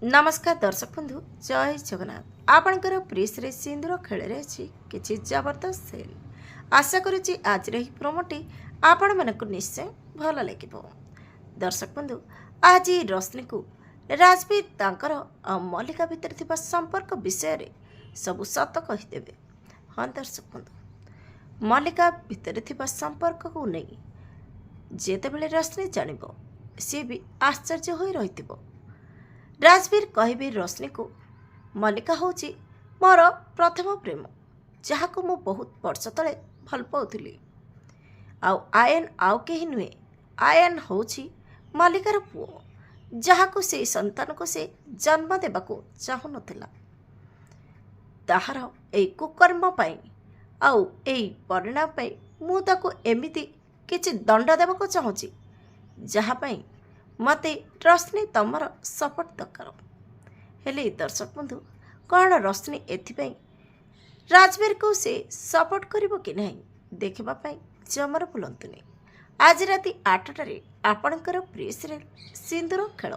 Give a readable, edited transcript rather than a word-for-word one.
नमस्कार दर्शक बंधु जय जगन्नाथ आपणकर प्रिय सिंदूर खेल किसी जबरदस्त सेल आशा करुच्ची आज प्रोमोटी आपण मानक निश्चय भल लगे। दर्शक बंधु आज रश्मि को राजवीर तांकर मल्लिका भितर थिबा संपर्क विषय रे सबु सत कहीदेवे। हाँ दर्शक बंधु मल्लिका भितर थिबा संपर्क को नहीं जेतेबेले रश्मि जानिबो सी भी आश्चर्य होई रहिथिबो। राजवीर कहबे रश्मि को मल्लिका होची मोर प्रथम प्रेम जहाँ को मु बहुत वर्ष तले भल पाउथली। आयन आउ कहीं नुहे आयन होची मल्लिकार पुओ जहाँ को से संतान को से जन्म देबा को चाहू नथिला। ताहार एई कुकर्म पाई आउ एई परिणाम पाई मु ताको एमिति किछि दंड देबा को चाहूची जहाँ पाई मते रश्मि तमर सपोर्ट दरकार। हेले दर्शक बंधु कौन रश्मि एथिपाई राजवीर को से सपोर्ट करिवो कि नहीं देखिबा पाई जमर भूलंतुनी। आज राति 8टारे आपणकर प्रिय सीरियल सिंदूर खेल।